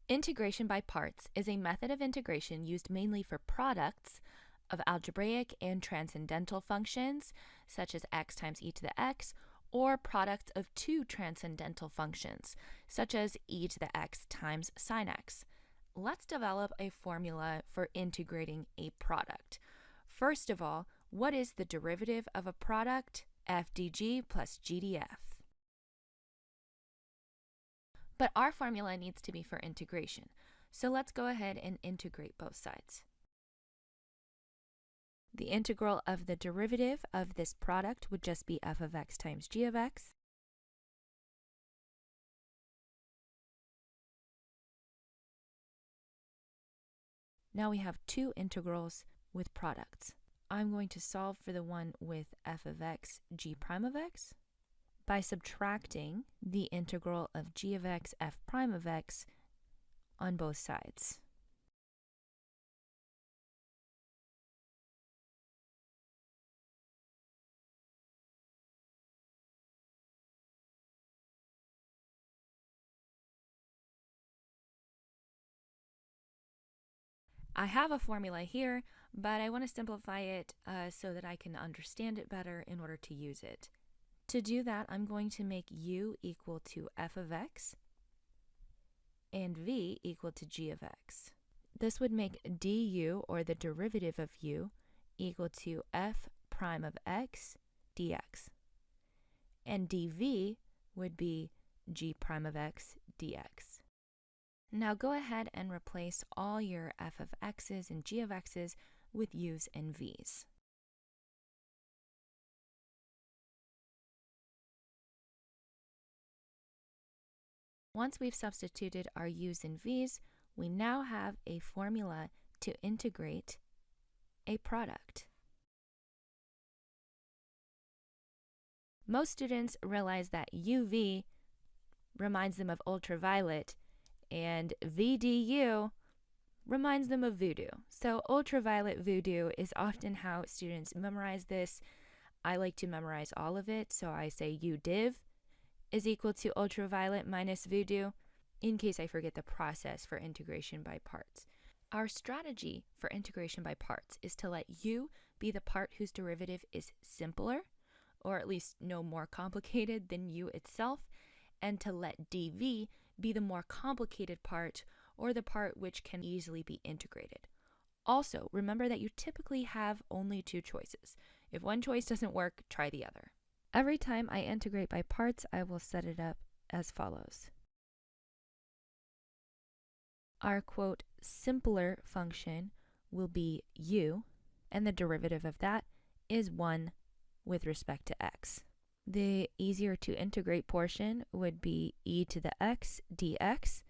Integration by parts is a method of integration used mainly for products of algebraic and transcendental functions, such as x times e to the x, or products of two transcendental functions, such as e to the x times sine x. Let's develop a formula for integrating a product. First of all, what is the derivative of a product? F dg plus gdf. But our formula needs to be for integration. So let's go ahead and integrate both sides. The integral of the derivative of this product would just be f of x times g of x. Now we have two integrals with products. I'm going to solve for the one with f of x, g prime of x, by subtracting the integral of g of x, f prime of x on both sides. I have a formula here, but I want to simplify it so that I can understand it better in order to use it. To do that, I'm going to make u equal to f of x and v equal to g of x. This would make du, or the derivative of u, equal to f prime of x dx. And dv would be g prime of x dx. Now go ahead and replace all your f of x's and g of x's with u's and v's. Once we've substituted our u's and v's, we now have a formula to integrate a product. Most students realize that UV reminds them of ultraviolet and VDU reminds them of voodoo. So ultraviolet voodoo is often how students memorize this. I like to memorize all of it, so I say UDiv is equal to ultraviolet minus voodoo in case I forget the process for integration by parts. Our strategy for integration by parts is to let u be the part whose derivative is simpler, or at least no more complicated than u itself, and to let dv be the more complicated part, or the part which can easily be integrated. Also, remember that you typically have only two choices. If one choice doesn't work, try the other. Every time I integrate by parts, I will set it up as follows. Our quote simpler function will be u, and the derivative of that is 1 with respect to x. The easier to integrate portion would be e to the x dx,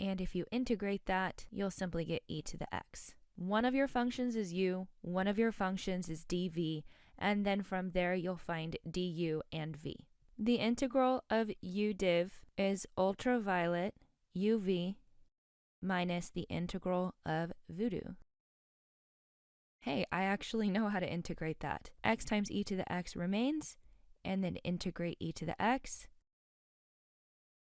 and if you integrate that, you'll simply get e to the x. One of your functions is u, one of your functions is dv, and then from there you'll find du and v. The integral of u div is ultraviolet uv minus the integral of voodoo. Hey, I actually know how to integrate that. X times e to the x remains, and then integrate e to the x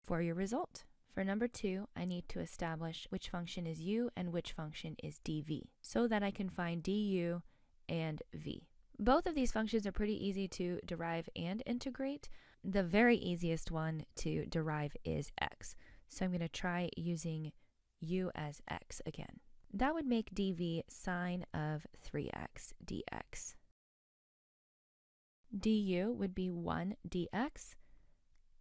for your result. For number 2, I need to establish which function is u and which function is dv, so that I can find du and v. Both of these functions are pretty easy to derive and integrate. The very easiest one to derive is x. So I'm going to try using u as x again. That would make dv sine of 3x dx. Du would be 1 dx,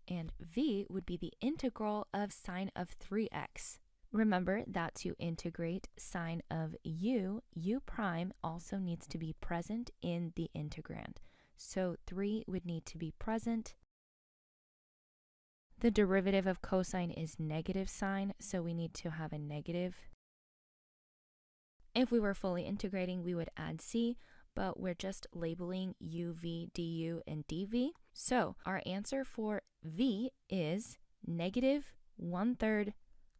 and v would be the integral of sine of 3x. Remember that to integrate sine of u prime also needs to be present in the integrand. So 3 would need to be present. The derivative of cosine is negative sine, so we need to have a negative. If we were fully integrating, we would add c, but we're just labeling uv, du, and dv. So our answer for v is negative 1/3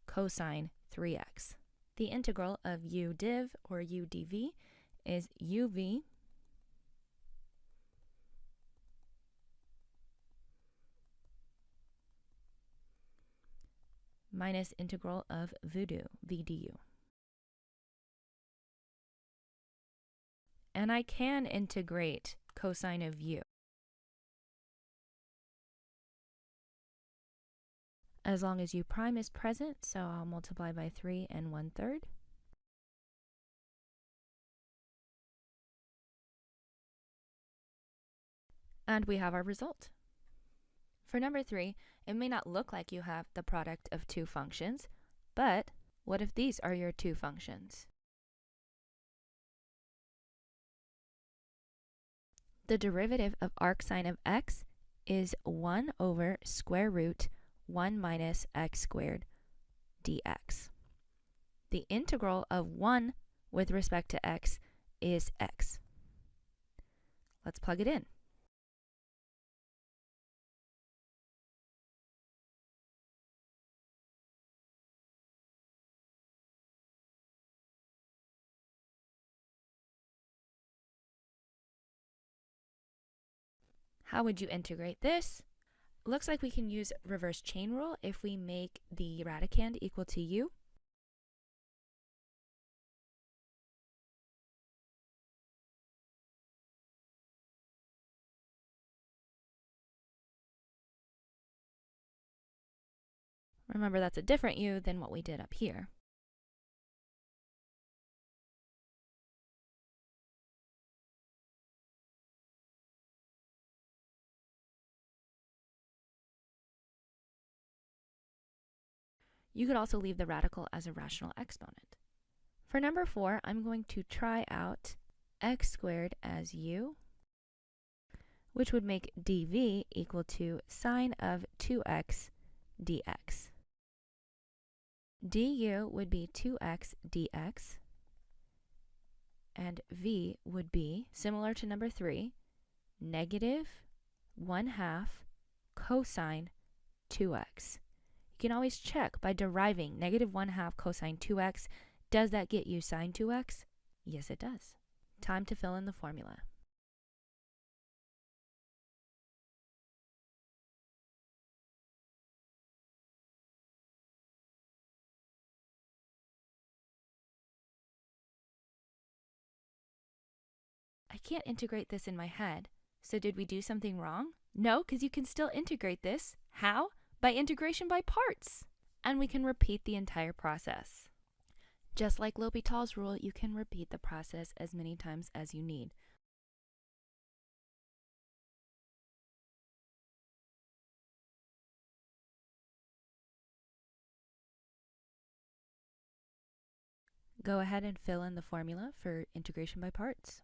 cosine 3x. The integral of u div, or u dv, is uv minus integral of v du. And I can integrate cosine of u, as long as u prime is present, so I'll multiply by 3 and 1/3. And we have our result. For number 3, it may not look like you have the product of two functions, but what if these are your two functions? The derivative of arcsine of x is 1 over square root 1 minus x squared dx. The integral of 1 with respect to x is x. Let's plug it in. How would you integrate this? Looks like we can use reverse chain rule if we make the radicand equal to u. Remember, that's a different u than what we did up here. You could also leave the radical as a rational exponent. For number 4, I'm going to try out x squared as u, which would make dv equal to sine of 2x dx. du would be 2x dx, and v would be, similar to number 3, negative 1/2 cosine 2x. You can always check by deriving negative 1/2 cosine 2x. Does that get you sine 2x? Yes, it does. Time to fill in the formula. I can't integrate this in my head, so did we do something wrong? No, because you can still integrate this. How? By integration by parts. And we can repeat the entire process. Just like L'Hopital's rule, you can repeat the process as many times as you need. Go ahead and fill in the formula for integration by parts.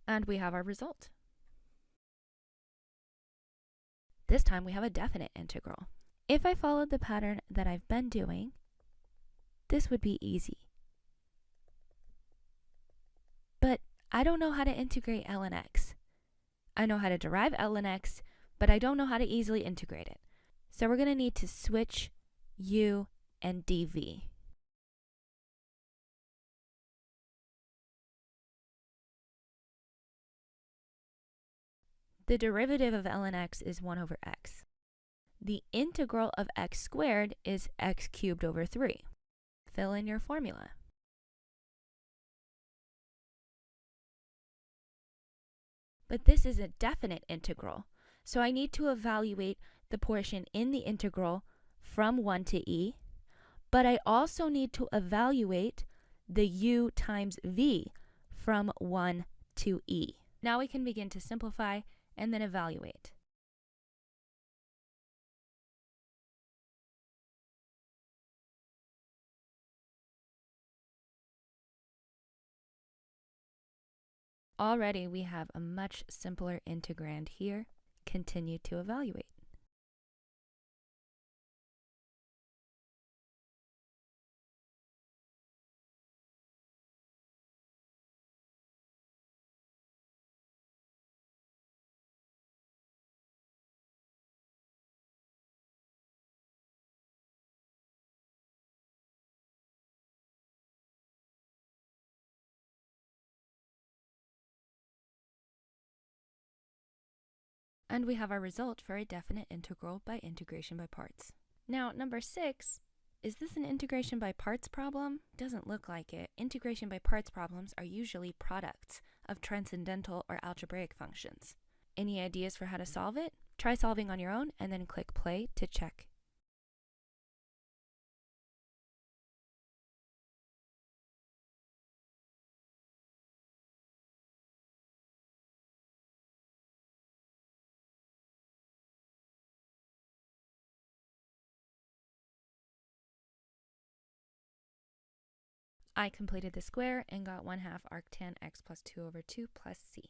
And we have our result. This time we have a definite integral. If I followed the pattern that I've been doing, this would be easy. But I don't know how to integrate ln x. I know how to derive ln x, but I don't know how to easily integrate it. So we're going to need to switch u and dv. The derivative of ln x is 1 over x. The integral of x squared is x cubed over 3. Fill in your formula. But this is a definite integral, so I need to evaluate the portion in the integral from 1 to e, but I also need to evaluate the u times v from 1 to e. Now we can begin to simplify and then evaluate. already we have a much simpler integrand here. Continue to evaluate. And we have our result for a definite integral by integration by parts. Now, number 6, is this an integration by parts problem? Doesn't look like it. Integration by parts problems are usually products of transcendental or algebraic functions. Any ideas for how to solve it? Try solving on your own and then click play to check. I completed the square and got 1/2 arctan x plus 2 over 2 plus c.